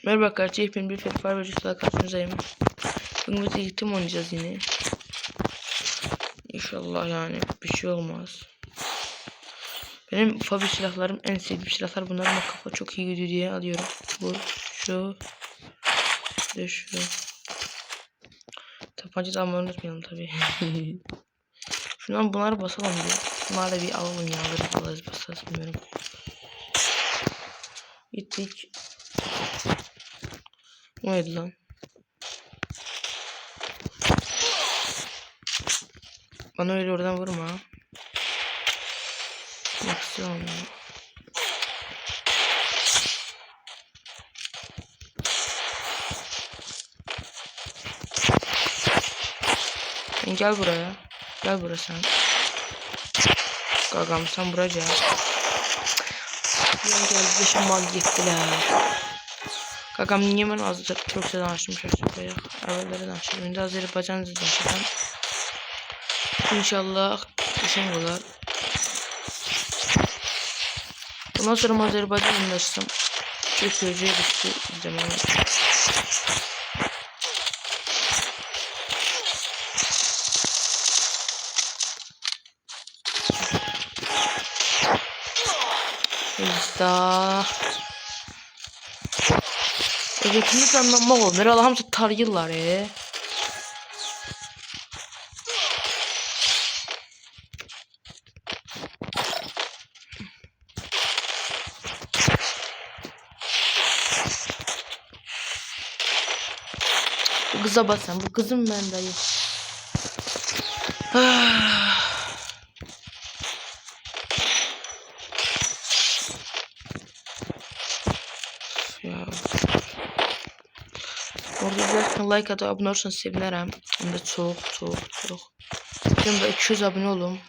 Merhaba arkadaşlar, hepim bir Free videosuyla karşınızdayım. Bugün biz eğitim oynayacağız yine. İnşallah yani bir şey olmaz. Benim favori silahlarım, en sevdiğim silahlar bunlar ama kafa çok iyi gidiyor diye alıyorum. Bu, şu, ve şu. Tabanca da almayı unutmayalım tabii. Şundan bunları basalım diye. Bunları da bir alalım ya, alırız basarız bilmiyorum. Gittik. O neydi lan? Bana öyle oradan vurma. Bak istiyorum ya. Sen gel buraya. Gel buraya sen. Gagam sen buraya gel. Gel beşim mal gittiler. Gagam niye ben az Türkçeden açmış buraya. Evvelleri açtım. Şimdi Azerbaycan'da açacağım. İnşallah işin olur. Bundan sonra Azerbaycan'da açsam çok göreceği bir zaman. İşte. Özellikle anlamak olur. Allah'ım tarıyorlar Bu kıza basan. Bu kızım ben dayı. Ya. Orada izlerken like atıp abone olursanız sevinirim. Hem de çok. Hem de 200 abone olun.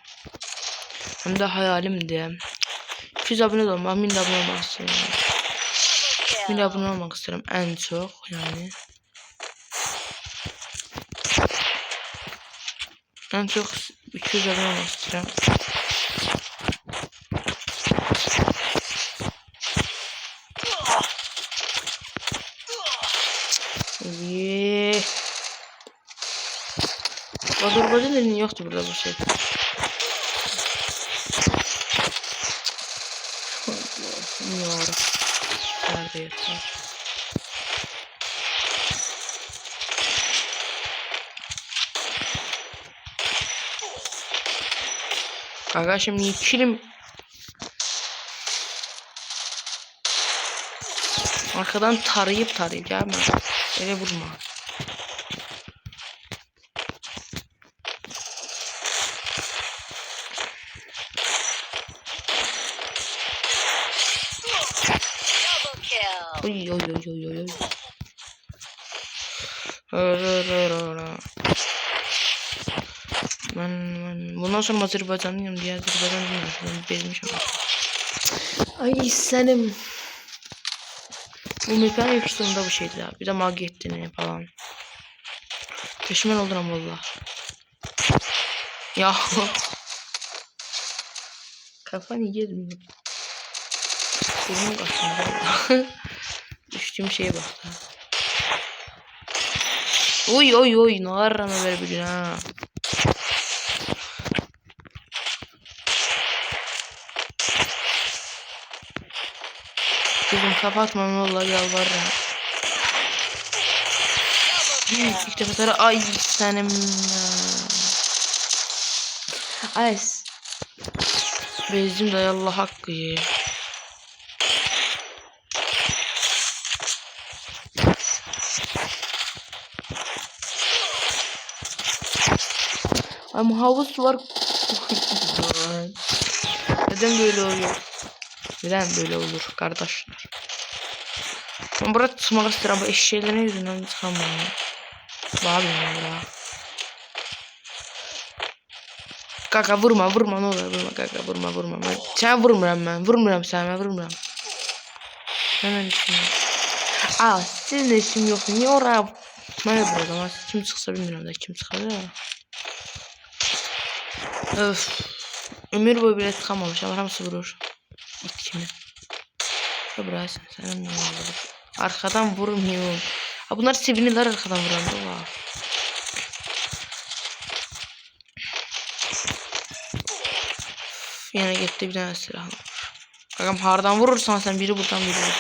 Hem de hayalim diye. 200 abone olun. Ben 1000 abone olmak istiyorum. 1000 abone olmak istiyorum en çok yani. En çok 200 abone olmak istiyorum. Yeee. Azerbaycan elinin yoktu burada bu şey. Bilmiyorum. Nerede yatar? Kanka şimdi ikilim. Arkadan tarayıp gelme. Öyle vurma. Oy. Ben bundan sonra Azerbaycanlıyım diye Azerbaycanlıyım bezmiş ama. Ay senim. Bu mekan yoksulunda bu şeydi ya. Bir de magi ettiğini falan. Peşimen oldum valla. Ya. Kafanı yedim. Burnum kaçtı. Düştüğüm şeye bak. Oy. Ne arama ver bir ha. Kızım kapatmam vallahi yalvarırım. İlk defa ay senim. Ay. Bezdim de Allah hakkı ye. Ama havuz var. Neden böyle oluyor? Neden böyle olur kardeşler? Ben burada tutmak istedim ama eşeğlerin yüzünden çıkamıyorum. Bağırıyorum ya. Kaka vurma ne olur vurma kaka vurma. Sen vurmuram sen. Hemen düşünüyorum. Aa sizin de işim yok. Niye oraya? Ne yapıyor ama kim çıksa bilmiyorum da kim çıkar ya. Öf. Ömür boyu bile tıkamamış ama nasıl vurur? İt kimi? Ya burası sen ne olur? Arkadan vurmuyor. Ha, bunlar sevinirler arkadan vuranda var. Yine gitti bir tane silah. Bakalım hardan vurursan sen biri buradan biri vurur.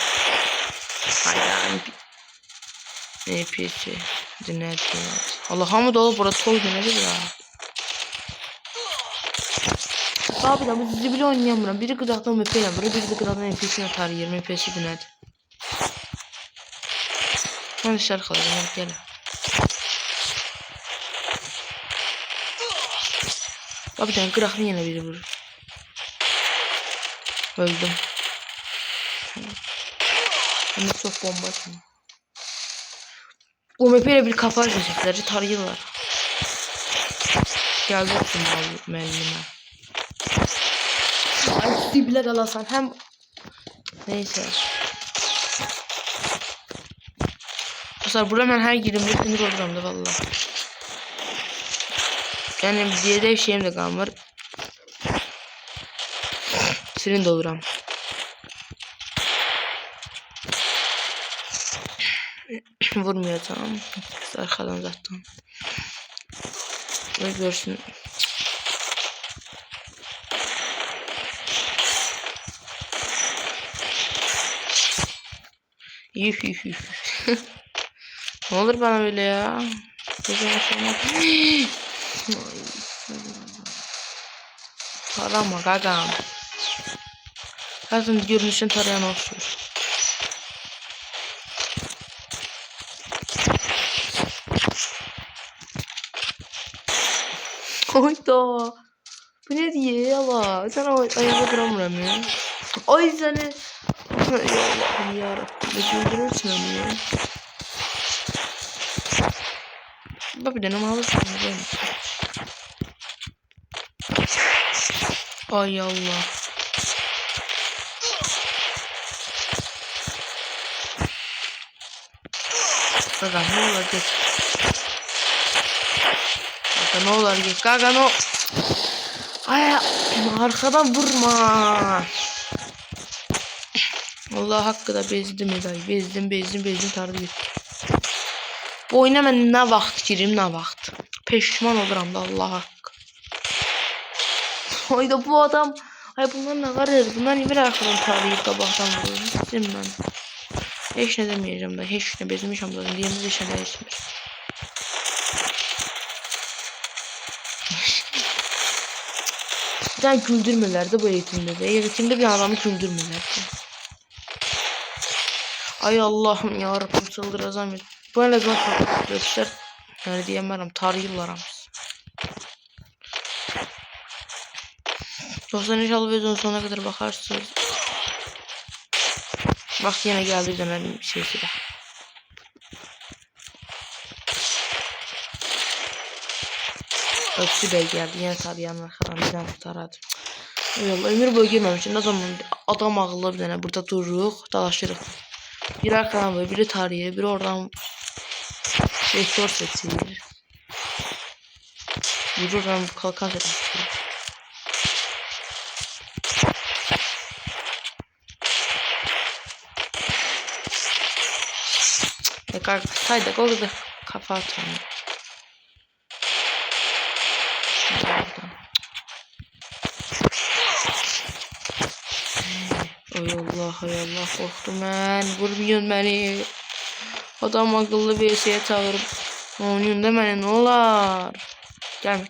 Hayda. NPC. Dinlet. Allah hamd olup burası toy nedir ya. Abi da bu dizi bile oynayamıyorum. Biri kızaktan MP'yle vuruyor. Biri de kızaktan NPC'ne atar 20 NPC dinlet. Ben dışarı kalacağım. Hadi gelin. Abi ben kıraklı yine biri vurur. Öldüm. Hem de çok bomba atıyor. O MP'yle bir kafa açacaklar. Tarıyorlar. Geldi olsun müellime. Ay bile kalasan hem neyse. Dostlar burada ben her girimde sinir olurum da valla. Yani diye de şeyim de kalmır. Sinir de olurum. Vurmuyor tamam. Arkadan zaten. Ne görsün. Yuh. Ne olur bana böyle ya. Tarama gagam. Zaten görünüşün tarayan olsun. Oyda. Bu ne diye yala. Sen ayakta duramıyorum ya. Ay seni. Ya Allah'ım yarabbim. Ne öldürürsün onu ya. Bak bir deneme alırsın. Ay Allah. Gaga ne olur git. Gaga ne olur git. Gaga no. Ay arkadan vurma. Allah hakkı da bezdim edayı. Bezdim tardı git. Bu oyuna ben ne vaxt girim ne vaxt. Peşman olurum da Allah hakkı. Ayda bu adam. Ay bunlar ne var? Bunlar niye bir arkadan tarayıp kabaktan vuruyor? Sizim ben. Hiç ne demeyeceğim da. Hiç ne bezmişim zaten. Diyemiz hiç ne değişmir. Bir tane güldürmelerdi bu eğitimde de. Eğitimde bir adamı güldürmelerdi. Ay Allah'ım yarabbim çıldıracağım. Bu ne zaman arkadaşlar. Yani diyemem tarihliler. Dostlar inşallah videonun sonuna kadar bakarsınız. Bak yine geldi bir tane şeysi de. Öksü bey geldi yine tarayanlar falan bir tane taradı. Eyvallah ömür boyu girmemişim. Ne zaman adam ağıllı bir tane burada dururuq, dalaşırıq. Biri arkadan var, biri tarayır, biri oradan rektor seçir. Biri oradan kalkan seçir. Sayda orada kafa atıyorum. Ay Allah korktum ben. Vurmuyorsun beni. Adam akıllı bir şeye çağırıp oynuyorsun da beni ne olar. Gelme.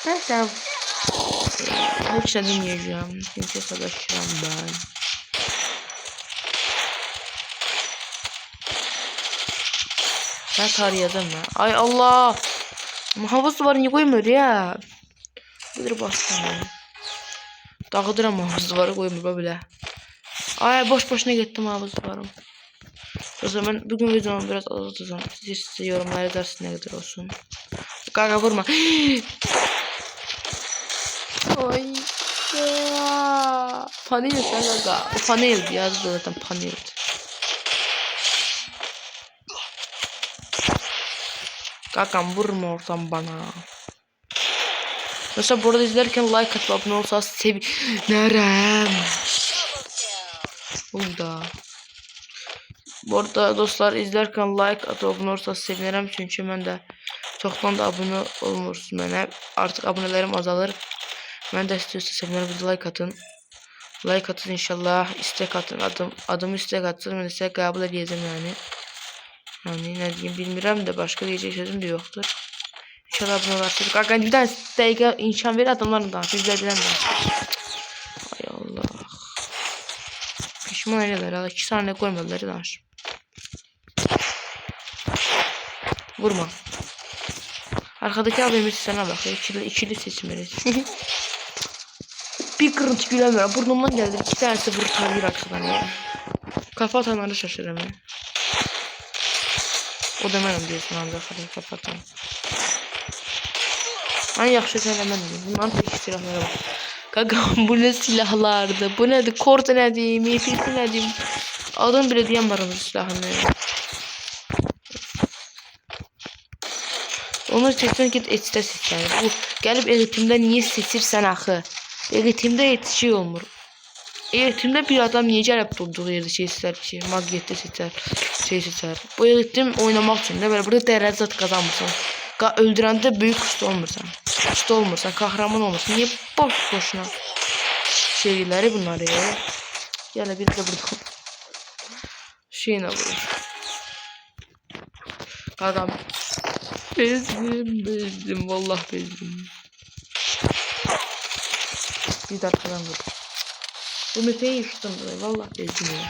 Neyse. Hiç şey demeyeceğim. Kimse savaşacağım ben. Ben tarayacağım ben. Ay Allah. Havası var niye koymuyor ya. Budur bastım ya. Dağıdıram havası var koymuyor böyle. Ay boşuna gittim havası varım. O zaman bugün videomu biraz azaltacağım. Siz yorumlar edersiniz ne kadar olsun. Gaga vurma. Ay ya. Panel sen gaga. O panel yazdı zaten panel. Gagam vurma oradan bana. Mesela burada izlerken like atıp abone olsanız sevinirim. Burada. Bu arada dostlar izlerken like atıp abone olursanız sevinirim. Çünkü ben de çoktan da abone olmursunuz mənə. Artık abonelerim azalır. Ben de istiyorsa sevinirim. Bir like atın. Like atın inşallah. İstek atın. Adımı istek atın. Ben size kabul edeceğim yani. Yani ne diyeyim bilmirəm de başka diyecek sözüm de yoktur. İnşallah abone olarsınız. Kanka bir tane dakika imkan verir adamlarla danışır. İzledilen danışır. Ay Allah. Pişman eyleler. 2 saniye koymadılar danışır. Vurma. Arkadaki abimiz sana bak. İkili seçmeli. Bir kırıntı gülemiyorum. Burnumdan geldi. 2 tanesi vurur tabi arkadan ya. Kafa atanları şaşırıyorum ya. O da benim diyorsun ancak. Kafa atan. Ben yaxşı söylemedim. Bunların tek silahlara bak. Kanka bu ne silahlardı? Bu nedir? Korta nedir? MP'si nedir? Adam bile diyemem silahını. Onlar seçsen git etçide seçsen. Bu gelip eğitimde niye seçirsen axı? Eğitimde yetişiyor olmur. Eğitimde bir adam niye gelip durduğu yerde şey seçer ki? Magnette seçer. Şey seçer. Bu eğitim oynamak için de böyle burada derece kazanmışsın. Öldürende büyük usta olmursan. Usta olmursan, kahraman olmursan. Niye boşuna şeyleri bunlar ya? Gel bir de burada şeyine vurur. Adam bezdim vallahi bezdim. Bir dakikadan vur. Bu müteyi yıktım vallahi bezdim ya.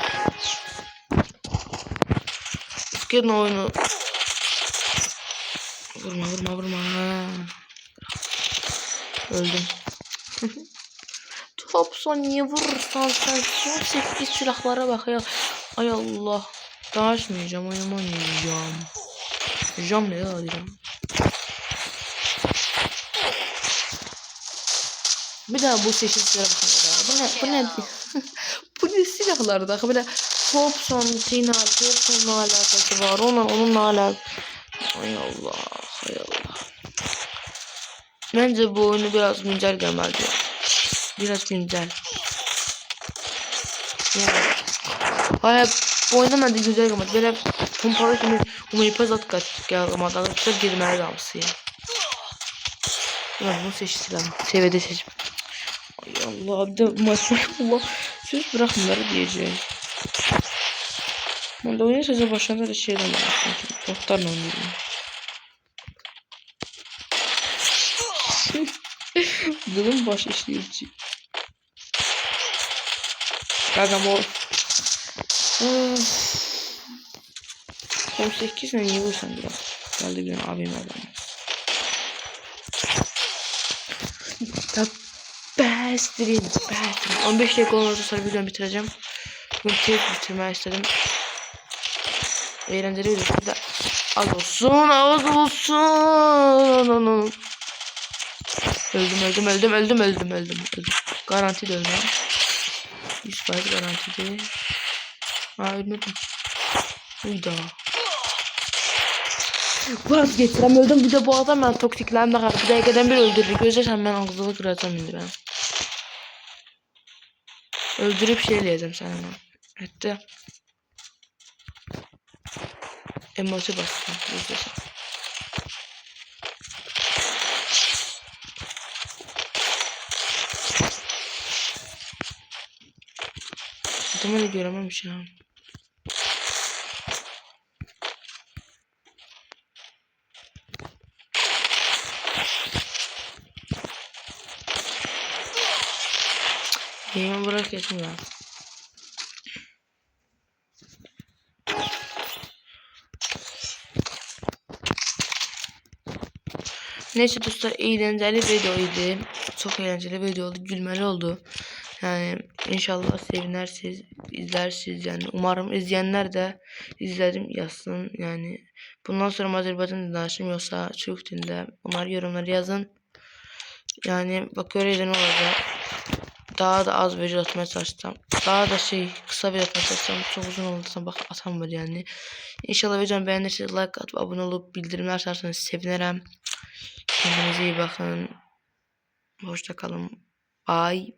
Fikrin oyunu vurma. Öldüm. Topson niye vurursan sen son 8 silahlara bak ya. Ay Allah. Daşmayacağım oyunu oynayacağım. Jam ne ya diyeceğim. Bir daha bu seçimlere bakın. Bu ne? Bu ne silahlarda? Böyle Topson Topson'la alakası var. Onunla alakası. Ay Allah. Bence bu oyunu biraz güncel gelmedi. Biraz güncel. Yani. Hayır bu oyunda bence güzel gelmedi. Böyle pompalı kimi umayıpaz at kaçtık ya. Ama arkadaşlar girmeye kalmışsın ya. Ulan bunu seçtiler. Seviyede seçim. Ay Allah bir de maşallah. Söz bırakmaları diyeceğim. Ben de oyun sözü başında da şeyden yapmışım. Botlarla oynuyorum. Durum baş işleyici. Kagam o. 18 ne niye vursan biraz. Geldi bir abim adam. Bestrim. 15 dakika olursa sonra videomu bitireceğim. Bunu tez bitirmeyi istedim. Eğlenceli bir de az olsun. Öldüm. Garanti de ölmem. 100% garantiydi. Ölmedim. Uyda. Vazgeçirəm öldüm. Bir de bu adam ben toksiklerim de bir dakikadan bir öldürür. Gözlersen ben ağzını kıracağım indi ben. Öldürüp şey diyeceğim sana. Hatta emoji basacağım. Gözlersen. Adamı da görememiş ya. Hemen bırak geçim ya. Neyse dostlar eğlenceli videoydu. Çok eğlenceli video oldu. Gülmeli oldu. Yani inşallah sevinersiniz, izlersiniz yani. Umarım izleyenler de izledim yazsın yani. Bundan sonra Azerbaycan danışım yoksa Türk dilinde onları yorumlara yazın. Yani bak öyle ne olacak. Daha da az video atmaya çalışacağım. Daha da kısa video atmaya çalışacağım. Çok uzun olursa bak atamır yani. İnşallah videomu beğenirseniz like atıp abone olup bildirimler açarsanız sevinirim. Kendinize iyi bakın. Hoşça kalın. Bye.